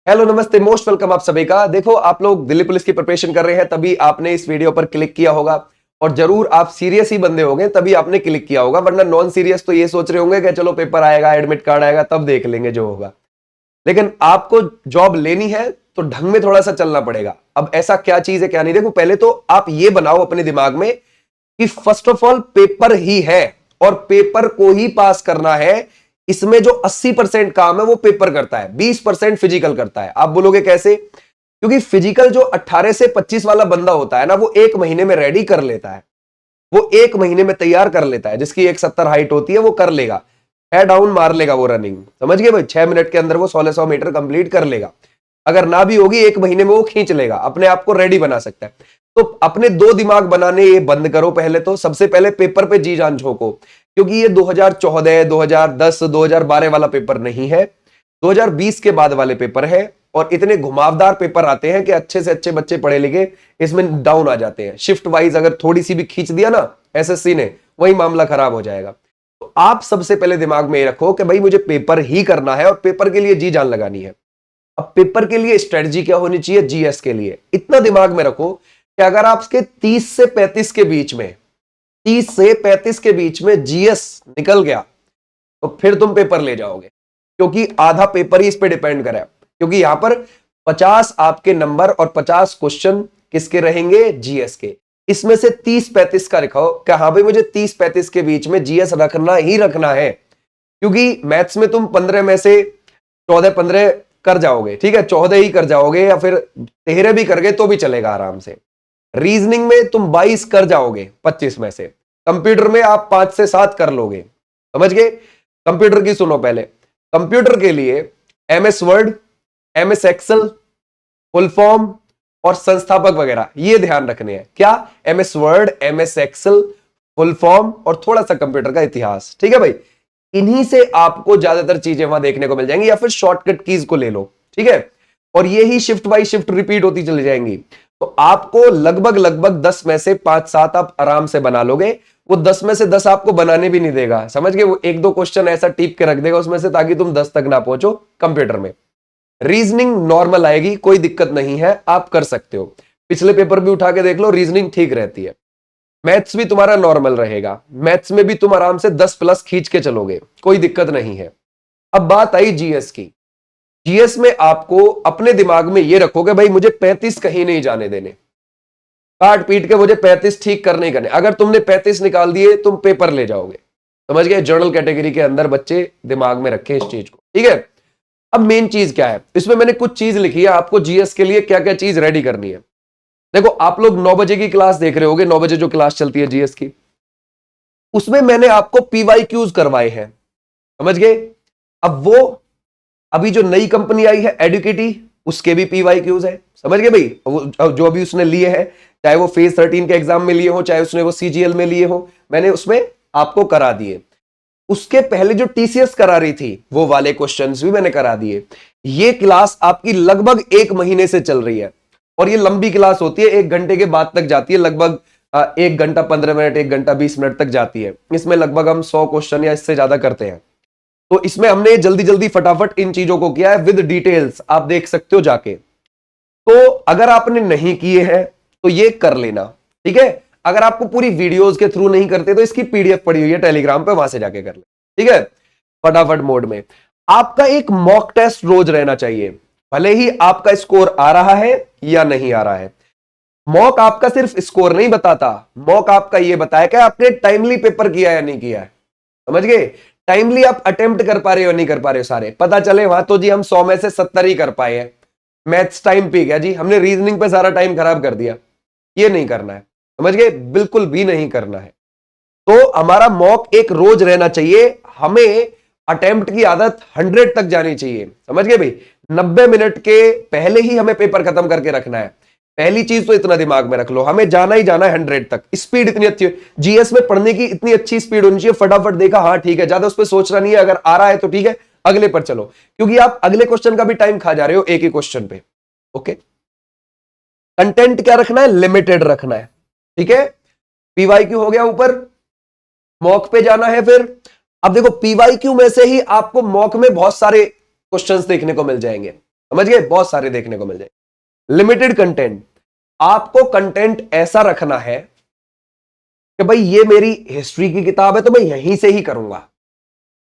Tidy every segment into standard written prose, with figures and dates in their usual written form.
Hello नमस्ते, most welcome आप सभी का। देखो, आप लोग दिल्ली पुलिस की प्रिपरेशन कर रहे हैं तभी आपने इस वीडियो पर क्लिक किया होगा, और जरूर आप सीरियस ही बंदे होंगे तभी आपने क्लिक किया होगा, वरना नॉन सीरियस तो ये सोच रहे होंगे कि चलो पेपर आएगा, एडमिट कार्ड आएगा, तब देख लेंगे जो होगा। लेकिन आपको जॉब लेनी है तो ढंग में थोड़ा सा चलना पड़ेगा। अब ऐसा क्या चीज है क्या नहीं, देखो पहले तो आप ये बनाओ अपने दिमाग में कि फर्स्ट ऑफ ऑल पेपर ही है और पेपर को ही पास करना है। इसमें जो 80% काम है वो पेपर करता है, 20% फिजिकल करता है। आप बोलोगे कैसे? क्योंकि फिजिकल जो 18 से 25 वाला बंदा होता है ना, वो 1 महीने में रेडी कर लेता है, वो 1 महीने में तैयार कर लेता है। जिसकी 170 हाइट होती है वो कर लेगा, है डाउन मार लेगा वो रनिंग, समझ गए भाई। 6 मिनट के अंदर वो 1600 मीटर कंप्लीट कर लेगा। अगर ना भी होगी 1 महीने में वो खींच लेगा, अपने आप को रेडी बना सकता है। तो अपने दो दिमाग बनाने ये बंद करो। पहले तो सबसे पहले पेपर पे जी जान झोंको, क्योंकि ये 2014, 2010, 2012 वाला पेपर नहीं है, 2020 के बाद वाले पेपर है। और इतने घुमावदार पेपर आते हैं कि अच्छे से अच्छे बच्चे पढ़े लिखे इसमें डाउन आ जाते हैं। शिफ्ट वाइज अगर थोड़ी सी भी खींच दिया ना एसएससी ने, वही मामला खराब हो जाएगा। तो आप सबसे पहले दिमाग में ये रखो कि भाई मुझे पेपर ही करना है और पेपर के लिए जी जान लगानी है। अब पेपर के लिए स्ट्रेटजी क्या होनी चाहिए? जीएस के लिए इतना दिमाग में रखो कि अगर आपके 30 से 35 के बीच में 30 से 35 के बीच में जीएस निकल गया तो फिर तुम पेपर ले जाओगे, क्योंकि आधा पेपर ही इस पे डिपेंड करे। क्योंकि यहां पर 50 आपके नंबर और 50 क्वेश्चन किसके रहेंगे? जीएस के। इसमें से 30-35 का रखो कि हाँ भाई मुझे 30-35 के बीच में जीएस रखना ही रखना है। क्योंकि मैथ्स में तुम 15 में से 14-15 कर जाओगे, ठीक है, 14 ही कर जाओगे, या फिर 13 भी कर गए तो भी चलेगा आराम से। रीजनिंग में तुम 22 कर जाओगे 25 में से। कंप्यूटर में आप 5 से 7 कर लोगे, समझ गए। कंप्यूटर की सुनो पहले। कंप्यूटर के लिए MS Word, MS Excel, full form और संस्थापक वगैरह ये ध्यान रखने हैं। क्या? MS Word, MS Excel, full form और थोड़ा सा कंप्यूटर का इतिहास, ठीक है भाई। इन्हीं से आपको ज्यादातर चीजें वहां देखने को मिल जाएंगी, या फिर शॉर्टकट कीज को ले लो, ठीक है। और ये ही शिफ्ट बाई शिफ्ट रिपीट होती चली जाएंगी। तो आपको लगभग लगभग 10 में से 5-7 आप आराम से बना लोगे। वो 10 में से 10 आपको बनाने भी नहीं देगा, समझ गए। वो 1-2 क्वेश्चन ऐसा टीप के रख देगा उसमें से, ताकि तुम 10 तक ना पहुंचो कंप्यूटर में। रीजनिंग नॉर्मल आएगी, कोई दिक्कत नहीं है, आप कर सकते हो। पिछले पेपर भी उठा के देख लो, रीजनिंग ठीक रहती है। मैथ्स भी तुम्हारा नॉर्मल रहेगा, मैथ्स में भी तुम आराम से 10+ खींच के चलोगे, कोई दिक्कत नहीं है। अब बात आई जीएस की। जीएस में आपको अपने दिमाग में यह रखोगे भाई मुझे 35 कहीं नहीं जाने देने, काट पीट के मुझे 35 ठीक करने करने। अगर तुमने 35 निकाल दिए तुम पेपर ले जाओगे, समझ गए। जर्नल कैटेगरी के अंदर बच्चे दिमाग में रखे इस चीज को, ठीक है। अब मेन चीज क्या है, इसमें मैंने कुछ चीज लिखी है आपको जीएस के लिए क्या क्या चीज रेडी करनी है। देखो, आप लोग 9 बजे की क्लास देख रहे होगे, 9 बजे जो क्लास चलती है जीएस की, उसमें मैंने आपको पीवाईक्यूज करवाए हैं, समझ गए। अब वो अभी जो नई कंपनी आई है एडुकेटी, उसके भी पीवाईक्यूज है, समझ गए भाई। वो जो अभी उसने लिए हैं, चाहे वो फेज 13 के एग्जाम में लिए हो, चाहे उसने वो सीजीएल में लिए हो, मैंने उसमें आपको करा दिए। उसके पहले जो टीसीएस करा रही थी वो वाले क्वेश्चंस भी मैंने करा दिए। ये क्लास आपकी लगभग 1 महीने से चल रही है, और ये लंबी क्लास होती है, 1 घंटे के बाद तक जाती है, लगभग 1 घंटा 15 मिनट, 1 घंटा 20 मिनट तक जाती है। इसमें लगभग हम 100 क्वेश्चन या इससे ज्यादा करते हैं। तो इसमें हमने जल्दी जल्दी फटाफट इन चीजों को किया है विद डिटेल्स, आप देख सकते हो जाके। तो अगर आपने नहीं किए हैं तो ये कर लेना, ठीक है। अगर आपको पूरी वीडियोस के थ्रू नहीं करते तो इसकी पीडीएफ पड़ी हुई है टेलीग्राम पे, वहां से जाके कर ले, ठीक है। फटाफट मोड में आपका एक मॉक टेस्ट रोज रहना चाहिए, भले ही आपका स्कोर आ रहा है या नहीं आ रहा है। मॉक आपका सिर्फ स्कोर नहीं बताता, मॉक आपका यह बताया कि आपने टाइमली पेपर किया या नहीं किया है, समझ गए। टाइमली आप अटेम्प्ट कर पा रहे हो नहीं कर पा रहे हो, सारे पता चले वहां तो जी हम 100 में से 70 ही कर पाए हैं। मैथ्स टाइम पी गया जी, हमने रीजनिंग पे सारा टाइम खराब कर दिया। ये नहीं करना है, समझ गए, बिल्कुल भी नहीं करना है। तो हमारा मॉक एक रोज रहना चाहिए। हमें अटेम्प्ट की आदत 100 तक जानी चाहिए, समझ गए भाई। 90 मिनट के पहले ही हमें पेपर खत्म करके रखना है। पहली चीज तो इतना दिमाग में रख लो, हमें जाना ही जाना है 100 तक। स्पीड इतनी अच्छी, जीएस में पढ़ने की इतनी अच्छी स्पीड होनी चाहिए, फटाफट देखा, हाँ ठीक है, ज्यादा उस पर सोचना नहीं है। अगर आ रहा है तो ठीक है, अगले पर चलो, क्योंकि आप अगले क्वेश्चन का भी टाइम खा जा रहे हो एक ही क्वेश्चन पे। ओके, कंटेंट क्या रखना है? लिमिटेड रखना है, ठीक है। पीवाईक्यू हो गया ऊपर, मॉक पे जाना है फिर। अब देखो पीवाईक्यू में से ही आपको मॉक में बहुत सारे क्वेश्चंस देखने को मिल जाएंगे, समझ गए, बहुत सारे देखने को मिल जाए। लिमिटेड कंटेंट, आपको कंटेंट ऐसा रखना है कि भाई ये मेरी हिस्ट्री की किताब है तो मैं यहीं से ही करूंगा,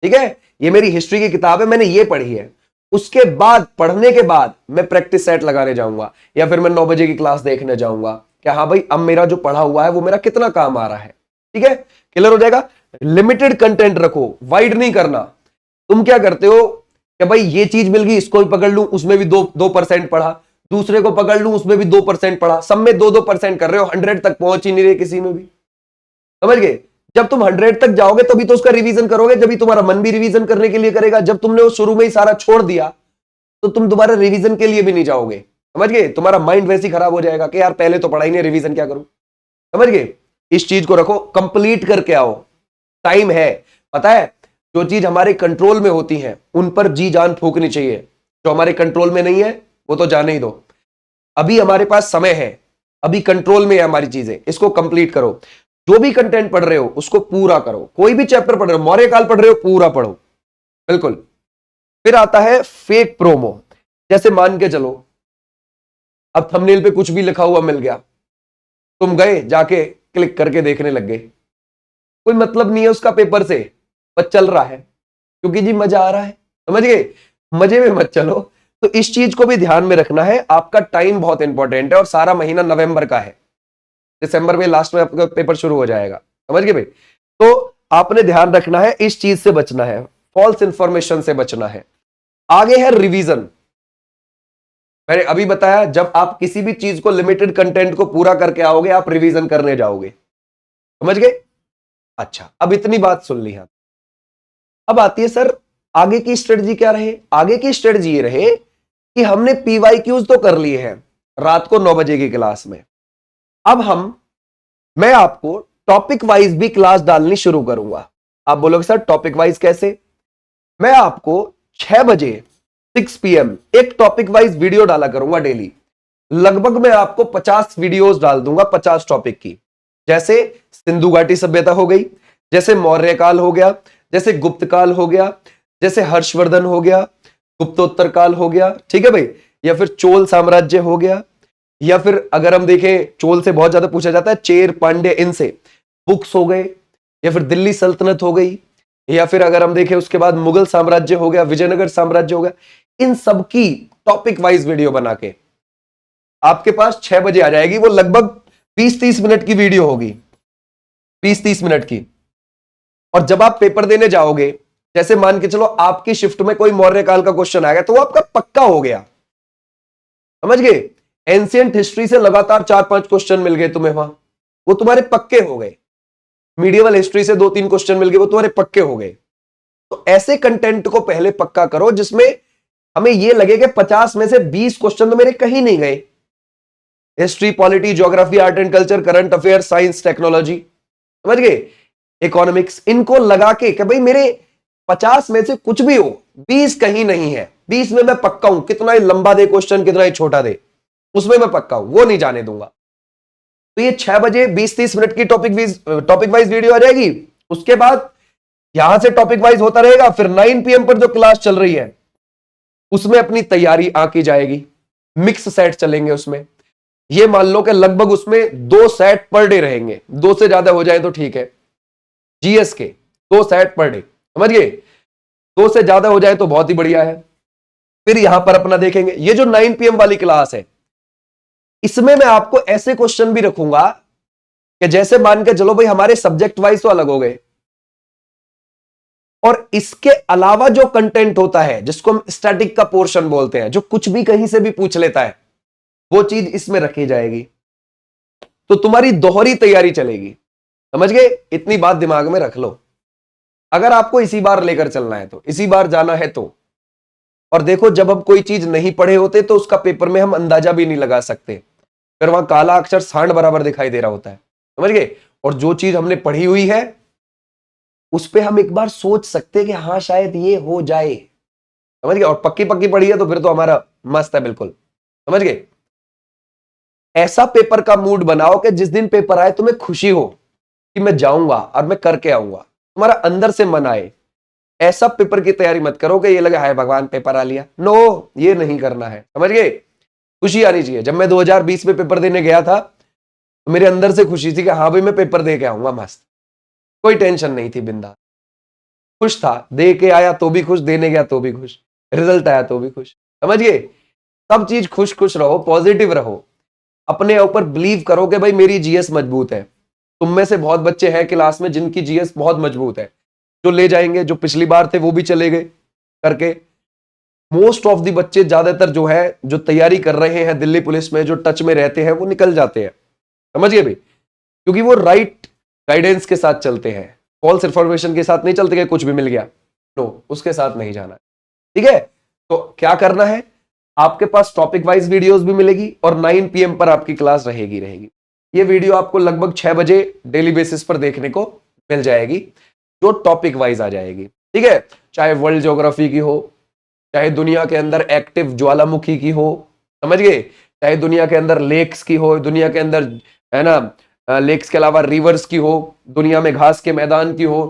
ठीक है, ये मेरी हिस्ट्री की किताब है, मैंने ये पढ़ी है, उसके बाद पढ़ने के बाद मैं प्रैक्टिस सेट लगाने जाऊंगा या फिर मैं 9 बजे की क्लास देखने जाऊंगा कि हाँ भाई अब मेरा जो पढ़ा हुआ है वो मेरा कितना काम आ रहा है, ठीक है, क्लियर हो जाएगा। लिमिटेड कंटेंट रखो, वाइड नहीं करना। तुम क्या करते हो कि भाई ये चीज मिल गई, इसको भी पकड़ लूं, उसमें भी 2% पढ़ा, दूसरे को पकड़ लूं, उसमें भी 2% पढ़ा, सब में 2% कर रहे हो, 100 तक पहुंच ही नहीं रहे किसी में भी, समझ गए। जब तुम 100 तक जाओगे तभी तो उसका रिवीजन करोगे, जब तुम्हारा मन भी रिवीजन करने के लिए करेगा। जब तुमने वो शुरू में ही सारा छोड़ दिया तो तुम दोबारा रिवीजन के लिए भी नहीं जाओगे, समझ गए। तुम्हारा माइंड वैसे ही खराब हो जाएगा कि यार पहले तो पढ़ा ही नहीं, रिवीजन क्या करूं, समझ गए। इस चीज को रखो, कंप्लीट करके आओ, टाइम है। पता है जो चीज हमारे कंट्रोल में होती है उन पर जी जान फूकनी चाहिए, जो हमारे कंट्रोल में नहीं है वो तो जाने ही दो। अभी हमारे पास समय है, अभी कंट्रोल में है हमारी चीजें, इसको कंप्लीट करो। जो भी कंटेंट पढ़ रहे हो उसको पूरा करो, कोई भी चैप्टर पढ़ रहे हो, मौर्य काल पढ़ रहे हो, पूरा पढ़ो, बिल्कुल। फिर आता है फेक प्रोमो। जैसे मान के चलो अब थंबनेल पे कुछ भी लिखा हुआ मिल गया, तुम गए जाके क्लिक करके देखने लग गए, कोई मतलब नहीं है उसका पेपर से, बस चल रहा है क्योंकि जी मजा आ रहा है, समझ गए। मजे में मत चलो। तो इस चीज को भी ध्यान में रखना है, आपका टाइम बहुत इंपॉर्टेंट है और सारा महीना नवंबर का है, दिसंबर में लास्ट में आपका पेपर शुरू हो जाएगा, समझ गए भाई। तो आपने ध्यान रखना है, इस चीज से बचना है, फॉल्स इंफॉर्मेशन से बचना है। आगे है रिवीजन। मैंने अभी बताया जब आप किसी भी चीज को, लिमिटेड कंटेंट को पूरा करके आओगे आप रिवीजन करने जाओगे, समझ गए। अच्छा, अब इतनी बात सुन ली है, अब आती है सर आगे की स्ट्रेटजी क्या रहे। आगे की स्ट्रेटजी ये रहे कि हमने पीवाईक्यूज तो कर लिए हैं रात को 9 बजे की क्लास में, अब मैं आपको टॉपिक वाइज भी क्लास डालनी शुरू करूंगा। आप बोलोगे सर टॉपिक वाइज कैसे। मैं आपको 6 बजे 6 PM एक टॉपिक वाइज वीडियो डाला करूंगा डेली। लगभग मैं आपको 50 वीडियोस डाल दूंगा 50 टॉपिक की। जैसे सिंधु घाटी सभ्यता हो गई, जैसे मौर्य काल हो गया, जैसे गुप्त काल हो गया, जैसे हर्षवर्धन हो गया, गुप्तोत्तर काल हो गया, ठीक है भाई, या फिर चोल साम्राज्य हो गया, या फिर अगर हम देखें चोल से बहुत ज्यादा पूछा जाता है, चेर पांडे, इनसे बुक्स हो गए, या फिर दिल्ली सल्तनत हो गई, या फिर अगर हम देखें उसके बाद मुगल साम्राज्य हो गया, विजयनगर साम्राज्य हो गया। इन सब की टॉपिक वाइज वीडियो बना के आपके पास 6 बजे आ जाएगी। वो लगभग 20-30 मिनट की वीडियो होगी, 20-30 मिनट की। और जब आप पेपर देने जाओगे, जैसे मान के चलो आपकी शिफ्ट में कोई मौर्य काल का क्वेश्चन आ गया तो वो आपका पक्का हो गया, समझ गए। एंशियंट हिस्ट्री से लगातार 4-5 क्वेश्चन मिल गए तुम्हें वहां, वो तुम्हारे पक्के हो गए। मीडिएवल हिस्ट्री से 2-3 क्वेश्चन मिल गए, वो तुम्हारे पक्के हो गए। तो ऐसे कंटेंट को पहले पक्का करो जिसमें हमें यह लगे कि 50 में से 20 क्वेश्चन तो मेरे कहीं नहीं गए। History, polity, geography, art and culture, current affair, science, technology, समझ गए, इकोनॉमिक्स, इनको लगा के कि भाई मेरे 50 में से कुछ भी हो, 20 कहीं नहीं है, 20 में मैं पक्का हूं। कितना ही लंबा दे क्वेश्चन, कितना ही छोटा दे, उसमें मैं पक्का हूं, वो नहीं जाने दूंगा। तो ये 6 बजे 20-30 मिनट की टॉपिक वाइज वीडियो आ जाएगी। उसके बाद यहां से टॉपिक वाइज होता रहेगा। फिर 9 PM पर जो क्लास चल रही है उसमें अपनी तैयारी आकी जाएगी, मिक्स सेट चलेंगे उसमें। ये मान लो कि लगभग उसमें 2 सेट पर डे रहेंगे, 2 से ज्यादा हो जाए तो ठीक है। जीएस के 2 सेट पर डे, समझ गए, 2 से ज्यादा हो जाए तो बहुत ही बढ़िया है। फिर यहां पर अपना देखेंगे ये जो 9 PM वाली क्लास है, इसमें मैं आपको ऐसे क्वेश्चन भी रखूंगा कि जैसे मान के चलो भाई हमारे सब्जेक्ट वाइज तो अलग हो गए, और इसके अलावा जो कंटेंट होता है जिसको हम स्टैटिक का पोर्शन बोलते हैं, जो कुछ भी कहीं से भी पूछ लेता है, वो चीज इसमें रखी जाएगी। तो तुम्हारी दोहरी तैयारी चलेगी, समझ गए। इतनी बात दिमाग में रख लो, अगर आपको इसी बार लेकर चलना है तो, इसी बार जाना है तो। और देखो जब हम कोई चीज नहीं पढ़े होते तो उसका पेपर में हम अंदाजा भी नहीं लगा सकते, फिर वहां काला अक्षर सांड बराबर दिखाई दे रहा होता है, समझ गए। और जो चीज हमने पढ़ी हुई है उस पर हम एक बार सोच सकते हैं कि हाँ शायद ये हो जाए, समझ गए। और पक्की पक्की पढ़ी है तो फिर तो हमारा मस्त है, बिल्कुल, समझ गए। ऐसा पेपर का मूड बनाओ कि जिस दिन पेपर आए तुम्हें खुशी हो कि मैं जाऊंगा और मैं करके आऊंगा, तुम्हारा अंदर से मन आए। ऐसा पेपर की तैयारी मत करो कि ये लगे हाय भगवान पेपर आ लिया। नो, ये नहीं करना है, समझ गए। खुशी आनी चाहिए। जब मैं 2020 में पेपर देने गया था तो मेरे अंदर से खुशी थी कि हाँ भाई मैं पेपर दे के आऊंगा मस्त, कोई टेंशन नहीं थी, बिंदास खुश था। दे के आया तो भी खुश, देने गया तो भी खुश, रिजल्ट आया तो भी खुश, समझ गए। सब चीज खुश खुश रहो, पॉजिटिव रहो, अपने ऊपर बिलीव करो कि भाई मेरी जीएस मजबूत है। तुम में से बहुत बच्चे हैं क्लास में जिनकी जीएस बहुत मजबूत है, जो ले जाएंगे, जो पिछली बार थे वो भी चले गए करके। मोस्ट ऑफ दी बच्चे ज्यादातर जो है जो तैयारी कर रहे हैं दिल्ली पुलिस में, जो टच में रहते हैं वो निकल जाते हैं, समझिए भाई, क्योंकि वो राइट गाइडेंस के साथ चलते हैं, फॉल्स इंफॉर्मेशन के साथ नहीं चलते कि कुछ भी मिल गया। नो, उसके साथ नहीं जाना, ठीक है। तो क्या करना है, आपके पास टॉपिक वाइज वीडियोस भी मिलेगी और 9 PM पर आपकी क्लास रहेगी। ये वीडियो आपको लगभग 6 बजे डेली बेसिस पर देखने को मिल जाएगी, जो टॉपिक वाइज आ जाएगी, ठीक है। चाहे वर्ल्ड ज्योग्राफी की हो, चाहे दुनिया के अंदर एक्टिव ज्वालामुखी की हो, समझ गए, चाहे दुनिया के अंदर लेक्स की हो, दुनिया के अंदर है ना लेक्स के अलावा रिवर्स की हो, दुनिया में घास के मैदान की हो,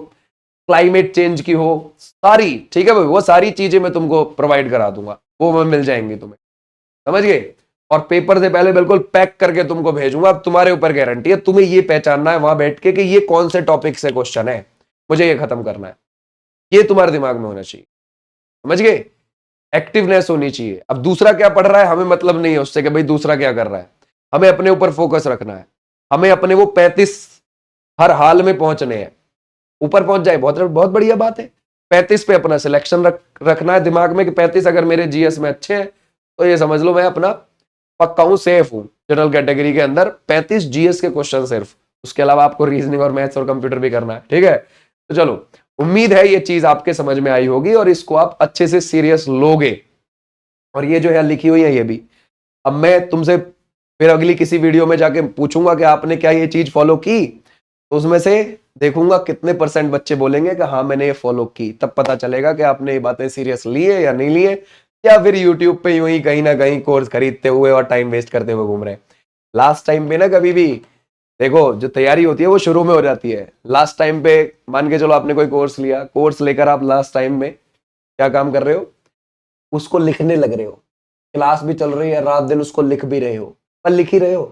क्लाइमेट चेंज की हो, सारी, ठीक है भाई, वो सारी चीजें मैं तुमको प्रोवाइड करा दूंगा, वो मैं मिल जाएंगी तुम्हें, समझ गए। और पेपर से पहले बिल्कुल पैक करके तुमको भेजूंगा। अब तुम्हारे ऊपर गारंटी है, तुम्हें ये पहचानना है वहां बैठ के कि ये कौन से टॉपिक से क्वेश्चन है, मुझे ये खत्म करना है, ये तुम्हारे दिमाग में होना चाहिए, समझ गए। एक्टिवनेस होनी चाहिए। अब दूसरा क्या पढ़ रहा है हमें मतलब नहीं है उससे कि भाई दूसरा क्या कर रहा है, हमें अपने ऊपर फोकस रखना है। हमें अपने वो 35 हर हाल में पहुंचने हैं, ऊपर पहुंच जाए बहुत बहुत बढ़िया बात है। 35 पे अपना सिलेक्शन रखना है दिमाग में कि 35 अगर मेरे जीएस में अच्छे हैं तो ये समझ लो मैं अपना पक्का हूं, सेफ हूं जनरल कैटेगरी के अंदर। 35 जीएस के क्वेश्चन सिर्फ, उसके अलावा आपको रीजनिंग और मैथ्स और कंप्यूटर भी करना है, ठीक है। तो चलो, उम्मीद है ये चीज आपके समझ में आई होगी और इसको आप अच्छे से सीरियस लोगे। और ये जो है लिखी हुई है ये भी, अब मैं तुमसे फिर अगली किसी वीडियो में जाके पूछूंगा कि आपने क्या ये चीज फॉलो की, तो उसमें से देखूंगा कितने % बच्चे बोलेंगे कि हाँ मैंने ये फॉलो की। तब पता चलेगा कि आपने ये बातें सीरियस ली है या नहीं लिए, या फिर यूट्यूब पे यूं ही कहीं ना कहीं कोर्स खरीदते हुए और टाइम वेस्ट करते हुए घूम रहे हैं। लास्ट टाइम पे ना कभी भी देखो, जो तैयारी होती है वो शुरू में हो जाती है, लास्ट टाइम पे मान के चलो आपने कोई कोर्स लिया, कोर्स लेकर आप लास्ट टाइम में क्या काम कर रहे हो, उसको लिखने लग रहे हो। क्लास भी चल रही है, रात दिन उसको लिख भी रहे हो, पर लिख ही रहे हो।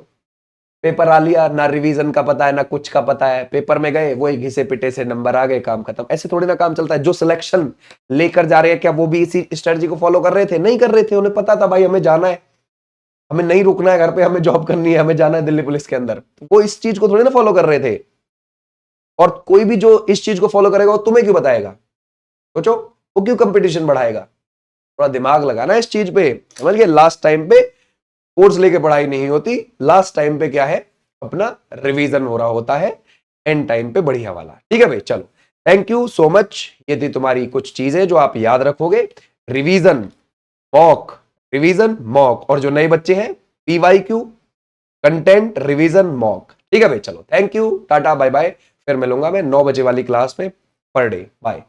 पेपर आ लिया, ना रिवीजन का पता है ना कुछ का पता है, पेपर में गए वो घिसे पिटे से नंबर आ गए, काम खत्म। ऐसे थोड़ी ना काम चलता है। जो सिलेक्शन लेकर जा रहे हैं क्या वो भी इसी स्ट्रेटजी को फॉलो कर रहे थे? नहीं कर रहे थे। उन्हें पता था भाई हमें जाना है, हमें नहीं रुकना है घर पे, हमें जॉब करनी है, हमें जाना है दिल्ली पुलिस के अंदर। वो इस चीज को थोड़ी ना फॉलो कर रहे थे। और कोई भी जो इस चीज को फॉलो करेगा वो तुम्हें क्यों बताएगा? सोचो, वो क्यों कंपटीशन बढ़ाएगा? थोड़ा दिमाग लगाना इस चीज पे, समझ गए। लास्ट टाइम पे कोर्स लेके पढ़ाई नहीं होती, लास्ट टाइम पे क्या है, अपना रिवीजन हो रहा होता है, एंड टाइम पे बढ़िया वाला, ठीक है भाई। चलो, थैंक यू सो मच। ये थी तुम्हारी कुछ चीजें जो आप याद रखोगे। रिवीजन मॉक, रिवीजन मॉक, और जो नए बच्चे हैं PYQ कंटेंट रिवीजन मॉक, ठीक है भाई। चलो, thank you, tata bye bye. फिर मिलूंगा मैं 9 बजे वाली क्लास में पर डे। बाय।